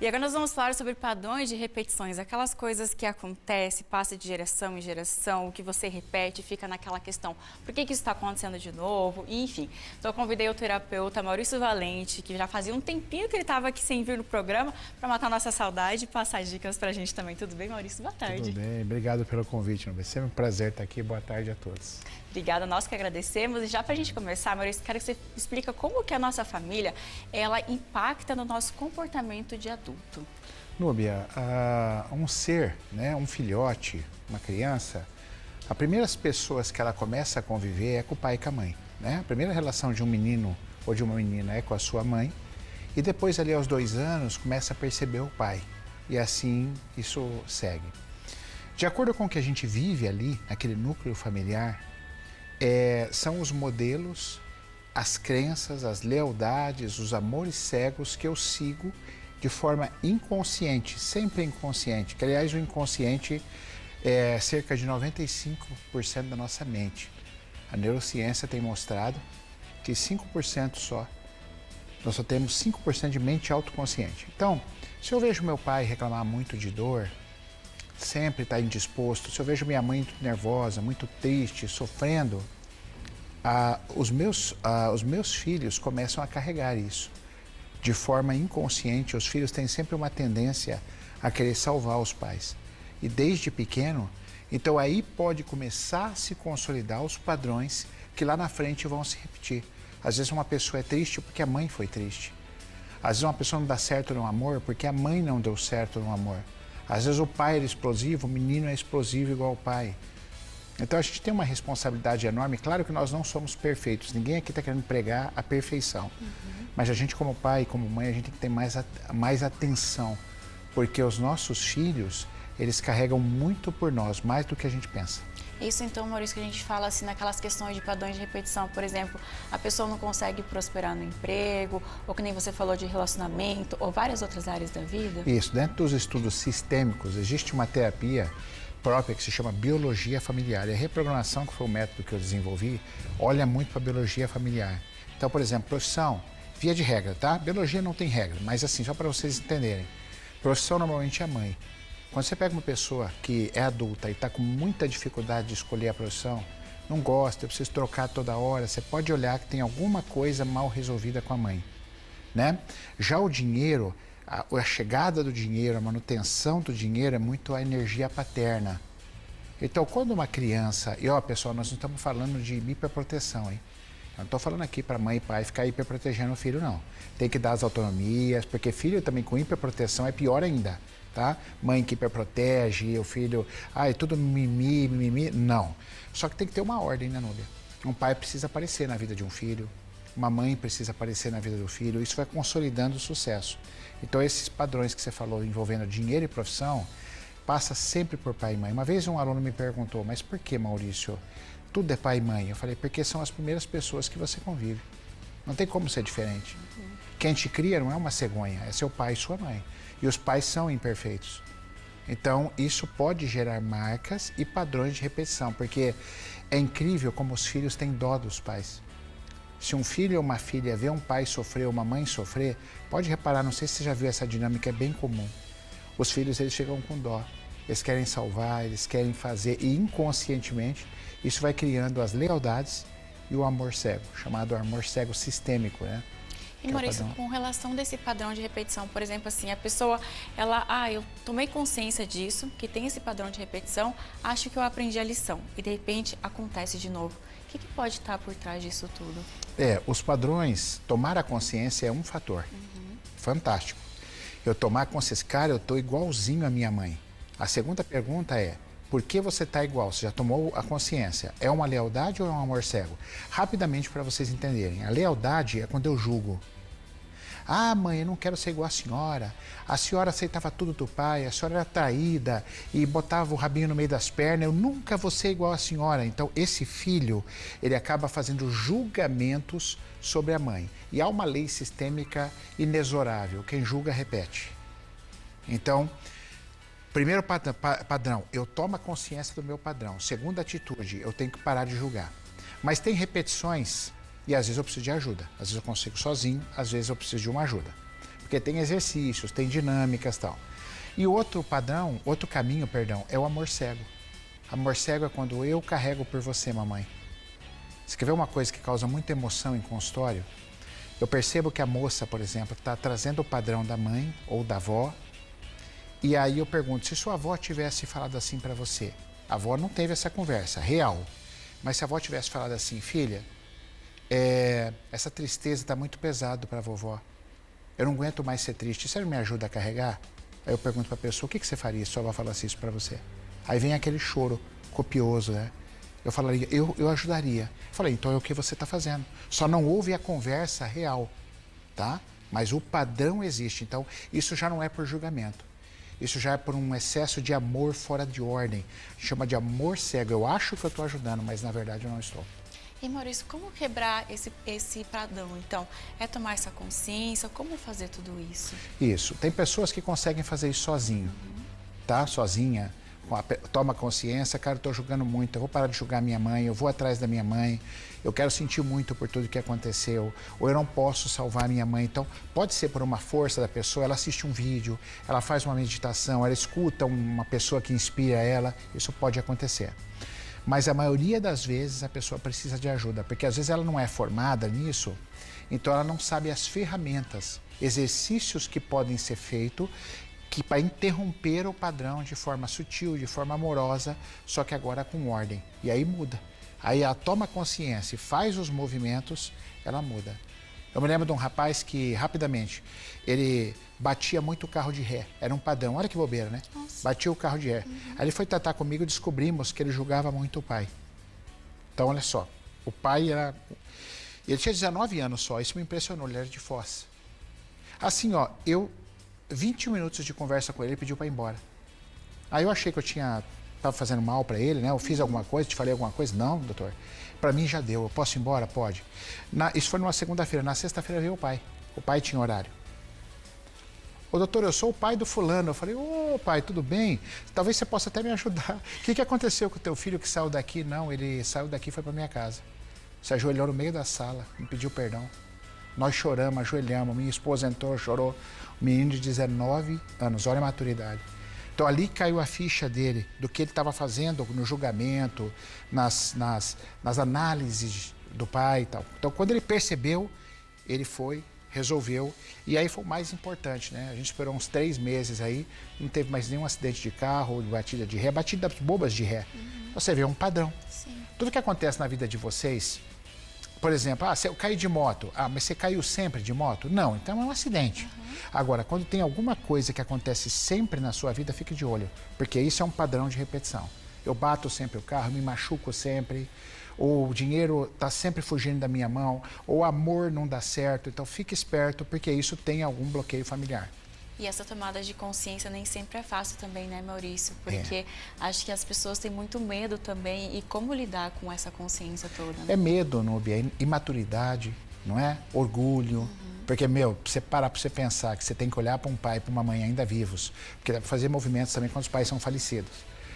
E agora nós vamos falar sobre padrões de repetições, aquelas coisas que acontecem, passa de geração em geração, o que você repete, fica naquela questão, por que isso está acontecendo de novo? E, enfim, então eu convidei o terapeuta Maurício Valente, que já fazia um tempinho que ele estava aqui sem vir no programa, para matar nossa saudade e passar dicas para a gente também. Tudo bem, Maurício? Boa tarde. Tudo bem, obrigado pelo convite. É sempre um prazer estar aqui. Boa tarde a todos. Obrigada, nós que agradecemos. E já para a gente começar, Maurício, quero que você explique como que a nossa família, ela impacta no nosso comportamento de adulto. Núbia, um ser, né, um filhote, uma criança, as primeiras pessoas que ela começa a conviver é com o pai e com a mãe. Né? A primeira relação de um menino ou de uma menina é com a sua mãe. E depois, ali aos 2 anos, começa a perceber o pai. E assim isso segue. De acordo com o que a gente vive ali, naquele núcleo familiar, são os modelos, as crenças, as lealdades, os amores cegos que eu sigo de forma inconsciente, sempre inconsciente. Que, aliás, o inconsciente é cerca de 95% da nossa mente. A neurociência tem mostrado que 5% só, nós só temos 5% de mente autoconsciente. Então, se eu vejo meu pai reclamar muito de dor, sempre está indisposto, se eu vejo minha mãe muito nervosa, muito triste, sofrendo, os meus filhos começam a carregar isso. De forma inconsciente, os filhos têm sempre uma tendência a querer salvar os pais. E desde pequeno, então aí pode começar a se consolidar os padrões que lá na frente vão se repetir. Às vezes uma pessoa é triste porque a mãe foi triste. Às vezes uma pessoa não dá certo no amor porque a mãe não deu certo no amor. Às vezes o pai era explosivo, o menino é explosivo igual o pai. Então a gente tem uma responsabilidade enorme. Claro que nós não somos perfeitos, ninguém aqui está querendo pregar a perfeição. Mas a gente como pai e como mãe, a gente tem que ter mais atenção. Porque os nossos filhos, eles carregam muito por nós, mais do que a gente pensa. Isso então, Maurício, que a gente fala assim naquelas questões de padrões de repetição, por exemplo, a pessoa não consegue prosperar no emprego, ou que nem você falou de relacionamento, ou várias outras áreas da vida? Isso, dentro dos estudos sistêmicos, existe uma terapia própria que se chama biologia familiar. E a reprogramação, que foi o método que eu desenvolvi, olha muito para a biologia familiar. Então, por exemplo, profissão, via de regra, tá? Biologia não tem regra, mas assim, só para vocês entenderem. Profissão normalmente é a mãe. Quando você pega uma pessoa que é adulta e está com muita dificuldade de escolher a profissão, não gosta, eu preciso trocar toda hora, você pode olhar que tem alguma coisa mal resolvida com a mãe. Né? Já o dinheiro, a chegada do dinheiro, a manutenção do dinheiro é muito a energia paterna. Então, quando uma criança... E, ó, pessoal, nós não estamos falando de hiperproteção, hein? Eu não estou falando aqui para mãe e pai ficar hiperprotegendo o filho, não. Tem que dar as autonomias, porque filho também com hiperproteção é pior ainda. Tá? Mãe que hiperprotege, o filho, é tudo mimimi, mimimi. Não. Só que tem que ter uma ordem, né, Núbia? Um pai precisa aparecer na vida de um filho, uma mãe precisa aparecer na vida do filho, isso vai consolidando o sucesso. Então, esses padrões que você falou envolvendo dinheiro e profissão, passa sempre por pai e mãe. Uma vez um aluno me perguntou, mas por que, Maurício, tudo é pai e mãe? Eu falei, porque são as primeiras pessoas que você convive. Não tem como ser diferente. Quem te cria não é uma cegonha, é seu pai e sua mãe. E os pais são imperfeitos. Então, isso pode gerar marcas e padrões de repetição, porque é incrível como os filhos têm dó dos pais. Se um filho ou uma filha vê um pai sofrer ou uma mãe sofrer, pode reparar, não sei se você já viu essa dinâmica, é bem comum. Os filhos, eles chegam com dó. Eles querem salvar, eles querem fazer, e inconscientemente, isso vai criando as lealdades e o amor cego, chamado amor cego sistêmico, né? E, Maurício, com relação desse padrão de repetição, por exemplo, assim, a pessoa, ela, eu tomei consciência disso, que tem esse padrão de repetição, acho que eu aprendi a lição, e de repente acontece de novo. O que pode estar por trás disso tudo? Os padrões, tomar a consciência é um fator, fantástico. Eu tomar consciência, cara, eu estou igualzinho à minha mãe. A segunda pergunta é, por que você está igual? Você já tomou a consciência? É uma lealdade ou é um amor cego? Rapidamente, para vocês entenderem, a lealdade é quando eu julgo. Ah, mãe, eu não quero ser igual a senhora aceitava tudo do pai, a senhora era traída e botava o rabinho no meio das pernas, eu nunca vou ser igual a senhora. Então, esse filho, ele acaba fazendo julgamentos sobre a mãe. E há uma lei sistêmica inexorável, quem julga, repete. Então, primeiro padrão, eu tomo a consciência do meu padrão. Segunda atitude, eu tenho que parar de julgar. Mas tem repetições e às vezes eu preciso de ajuda. Às vezes eu consigo sozinho, às vezes eu preciso de uma ajuda. Porque tem exercícios, tem dinâmicas e tal. E outro padrão, outro caminho, perdão, é o amor cego. Amor cego é quando eu carrego por você, mamãe. Você quer ver uma coisa que causa muita emoção em consultório? Eu percebo que a moça, por exemplo, está trazendo o padrão da mãe ou da avó. E aí eu pergunto, se sua avó tivesse falado assim para você, a avó não teve essa conversa, real. Mas se a avó tivesse falado assim, filha, essa tristeza está muito pesado para a vovó. Eu não aguento mais ser triste, você não me ajuda a carregar? Aí eu pergunto para a pessoa, o que você faria se sua avó falasse isso para você? Aí vem aquele choro copioso, né? Eu falaria, eu ajudaria. Eu falei, então é o que você está fazendo. Só não houve a conversa real, tá? Mas o padrão existe, então isso já não é por julgamento. Isso já é por um excesso de amor fora de ordem. Chama de amor cego. Eu acho que eu estou ajudando, mas na verdade eu não estou. E Maurício, como quebrar esse padrão? Então, é tomar essa consciência? Como fazer tudo isso? Isso. Tem pessoas que conseguem fazer isso sozinho, tá? Sozinha. Toma consciência, cara, eu estou julgando muito, eu vou parar de julgar minha mãe, eu vou atrás da minha mãe, eu quero sentir muito por tudo que aconteceu, ou eu não posso salvar minha mãe. Então, pode ser por uma força da pessoa, ela assiste um vídeo, ela faz uma meditação, ela escuta uma pessoa que inspira ela, isso pode acontecer. Mas a maioria das vezes a pessoa precisa de ajuda, porque às vezes ela não é formada nisso, então ela não sabe as ferramentas, exercícios que podem ser feitos para interromper o padrão de forma sutil, de forma amorosa, só que agora com ordem. E aí muda. Aí ela toma consciência e faz os movimentos, ela muda. Eu me lembro de um rapaz que, rapidamente, ele batia muito o carro de ré. Era um padrão. Olha que bobeira, né? Nossa. Batia o carro de ré. Aí ele foi tratar comigo e descobrimos que ele julgava muito o pai. Então, olha só. O pai era... Ele tinha 19 anos só. Isso me impressionou. Ele era de Foz. Assim, ó, 21 minutos de conversa com ele pediu para ir embora. Aí eu achei que eu estava fazendo mal para ele, né? Eu fiz alguma coisa, te falei alguma coisa? Não, doutor. Para mim já deu. Eu posso ir embora? Pode. Isso foi numa segunda-feira. Na sexta-feira veio o pai. O pai tinha horário. Ô, doutor, eu sou o pai do fulano. Eu falei, ô, pai, tudo bem? Talvez você possa até me ajudar. O que aconteceu com o teu filho que saiu daqui? Não, ele saiu daqui e foi para minha casa. Se ajoelhou no meio da sala, me pediu perdão. Nós choramos, ajoelhamos, minha esposa entrou, chorou. Menino de 19 anos, olha a maturidade. Então ali caiu a ficha dele, do que ele estava fazendo no julgamento, nas análises do pai e tal. Então quando ele percebeu, ele foi, resolveu, e aí foi o mais importante, né? A gente esperou uns 3 meses aí, não teve mais nenhum acidente de carro, de batida de ré, batidas bobas de ré. Você vê um padrão. Sim. Tudo que acontece na vida de vocês, por exemplo, eu caí de moto. Mas você caiu sempre de moto? Não, então é um acidente. Agora, quando tem alguma coisa que acontece sempre na sua vida, fique de olho, porque isso é um padrão de repetição. Eu bato sempre o carro, me machuco sempre, ou o dinheiro está sempre fugindo da minha mão, ou o amor não dá certo. Então fique esperto, porque isso tem algum bloqueio familiar. E essa tomada de consciência nem sempre é fácil também, né, Maurício? Porque acho que as pessoas têm muito medo também. E como lidar com essa consciência toda? Né? É medo, Núbia, é imaturidade, não é? Orgulho. Porque, você parar para você pensar que você tem que olhar para um pai e para uma mãe ainda vivos, porque dá para fazer movimentos também quando os pais são falecidos.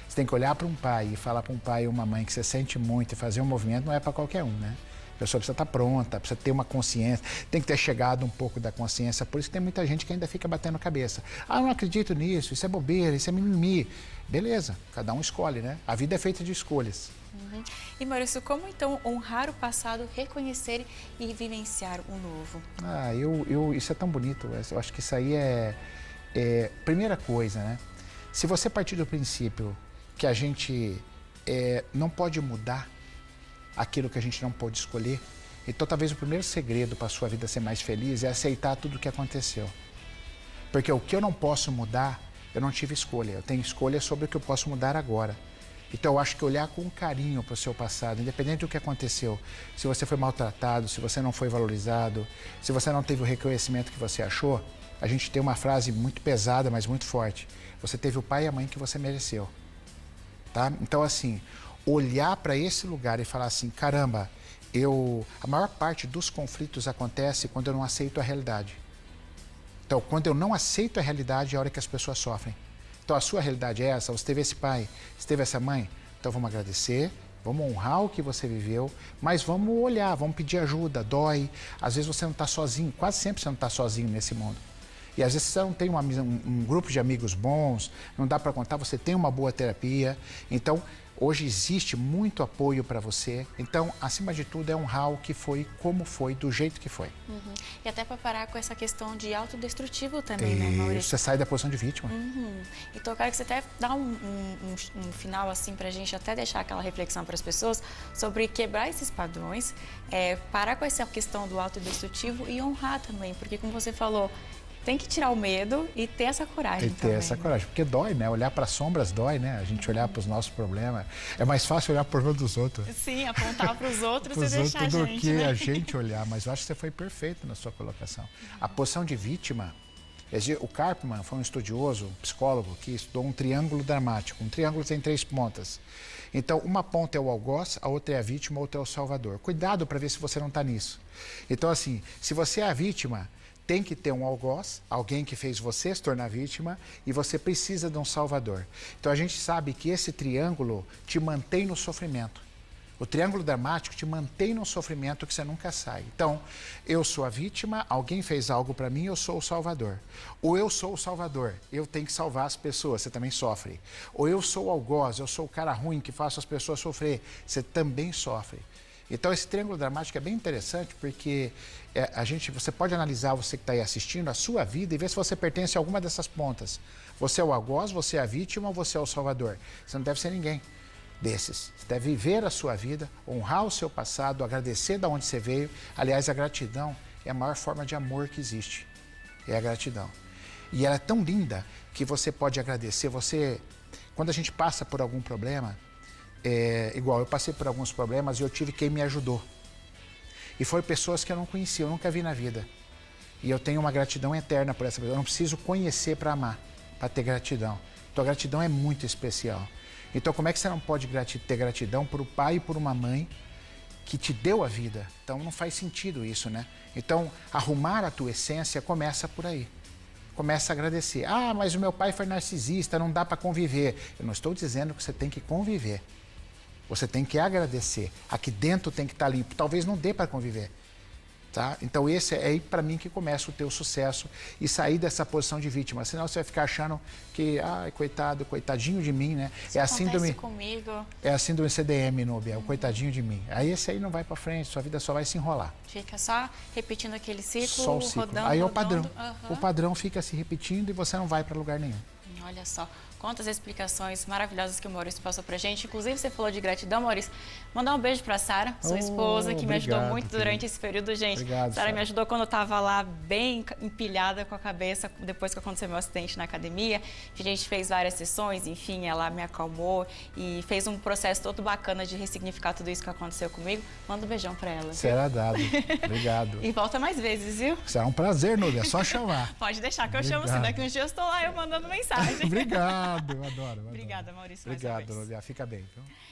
Você tem que olhar para um pai e falar para um pai ou uma mãe que você sente muito e fazer um movimento não é para qualquer um, né? A pessoa precisa estar pronta, precisa ter uma consciência, tem que ter chegado um pouco da consciência. Por isso que tem muita gente que ainda fica batendo a cabeça. Eu não acredito nisso, isso é bobeira, isso é mimimi. Beleza, cada um escolhe, né? A vida é feita de escolhas. E Maurício, como então honrar o passado, reconhecer e vivenciar o novo? Isso é tão bonito. Eu acho que isso aí primeira coisa, né? Se você partir do princípio que a gente não pode mudar aquilo que a gente não pôde escolher, então talvez o primeiro segredo para a sua vida ser mais feliz é aceitar tudo o que aconteceu. Porque o que eu não posso mudar, eu não tive escolha. Eu tenho escolha sobre o que eu posso mudar agora. Então eu acho que olhar com carinho para o seu passado, independente do que aconteceu, se você foi maltratado, se você não foi valorizado, se você não teve o reconhecimento que você achou, a gente tem uma frase muito pesada, mas muito forte. Você teve o pai e a mãe que você mereceu. Tá? Então assim, olhar para esse lugar e falar assim, caramba, a maior parte dos conflitos acontece quando eu não aceito a realidade. Então, quando eu não aceito a realidade, é a hora que as pessoas sofrem. Então, a sua realidade é essa, você teve esse pai, você teve essa mãe, então vamos agradecer, vamos honrar o que você viveu, mas vamos olhar, vamos pedir ajuda, dói. Às vezes você não está sozinho, quase sempre você não está sozinho nesse mundo. E às vezes você não tem um grupo de amigos bons, não dá para contar, você tem uma boa terapia. Então, hoje existe muito apoio para você. Então, acima de tudo, é honrar o que foi, como foi, do jeito que foi. Uhum. E até para parar com essa questão de autodestrutivo também, né, Maurício? Você sai da posição de vítima. Uhum. Então, eu quero que você até dá um final, assim, para a gente até deixar aquela reflexão para as pessoas sobre quebrar esses padrões, parar com essa questão do autodestrutivo e honrar também, porque, como você falou, tem que tirar o medo e ter essa coragem também. Tem que ter essa coragem, porque dói, né? Olhar para as sombras dói, né? A gente olhar para os nossos problemas. É mais fácil olhar para o problema dos outros. Sim, apontar para os outros e deixar a gente, do que né? a gente olhar. Mas eu acho que você foi perfeito na sua colocação. A posição de vítima, o Karpman foi um estudioso, um psicólogo, que estudou um triângulo dramático. Um triângulo tem 3 pontas. Então, uma ponta é o algoz, a outra é a vítima, a outra é o salvador. Cuidado para ver se você não está nisso. Então, assim, se você é a vítima, tem que ter um algoz, alguém que fez você se tornar vítima, e você precisa de um salvador. Então a gente sabe que esse triângulo te mantém no sofrimento. O triângulo dramático te mantém no sofrimento que você nunca sai. Então, eu sou a vítima, alguém fez algo para mim, eu sou o salvador. Ou eu sou o salvador, eu tenho que salvar as pessoas, você também sofre. Ou eu sou o algoz, eu sou o cara ruim que faço as pessoas sofrer, você também sofre. Então, esse triângulo dramático é bem interessante porque você pode analisar, você que está aí assistindo, a sua vida e ver se você pertence a alguma dessas pontas. Você é o algoz, você é a vítima ou você é o salvador? Você não deve ser ninguém desses. Você deve viver a sua vida, honrar o seu passado, agradecer de onde você veio. Aliás, a gratidão é a maior forma de amor que existe. É a gratidão. E ela é tão linda que você pode agradecer. Quando a gente passa por algum problema, igual eu passei por alguns problemas e eu tive quem me ajudou. E foi pessoas que eu não conhecia, eu nunca vi na vida. E eu tenho uma gratidão eterna por essa pessoa. Eu não preciso conhecer para amar, para ter gratidão. Então a gratidão é muito especial. Então como é que você não pode ter gratidão por um pai e por uma mãe que te deu a vida? Então não faz sentido isso, né? Então arrumar a tua essência começa por aí. Começa a agradecer. Ah, mas o meu pai foi narcisista, não dá para conviver. Eu não estou dizendo que você tem que conviver. Você tem que agradecer. Aqui dentro tem que estar limpo. Talvez não dê para conviver. Tá? Então esse é aí para mim que começa o teu sucesso e sair dessa posição de vítima. Senão você vai ficar achando que, ai, coitado, coitadinho de mim, né? Isso acontece comigo. É a síndrome CDM, Núbia, o coitadinho de mim. Aí esse aí não vai para frente, sua vida só vai se enrolar. Fica só repetindo aquele ciclo, só o ciclo. Rodando, aí é o rodando. padrão. O padrão fica se repetindo e você não vai para lugar nenhum. Olha só, quantas explicações maravilhosas que o Maurício passou pra gente. Inclusive, você falou de gratidão, Maurício. Mandar um beijo pra Sara, sua esposa, que me ajudou muito durante esse período, gente. Obrigado, Sara me ajudou quando eu tava lá bem empilhada com a cabeça, depois que aconteceu meu acidente na academia. A gente fez várias sessões, enfim, ela me acalmou e fez um processo todo bacana de ressignificar tudo isso que aconteceu comigo. Manda um beijão pra ela. Será dado. Obrigado. E volta mais vezes, viu? Será um prazer, Núbia, é só chamar. Pode deixar que eu chamo você. Daqui uns dias eu estou lá, eu mandando mensagem. Obrigado, eu adoro. Obrigada, Maurício. Obrigado, Núbia. Fica bem. Viu?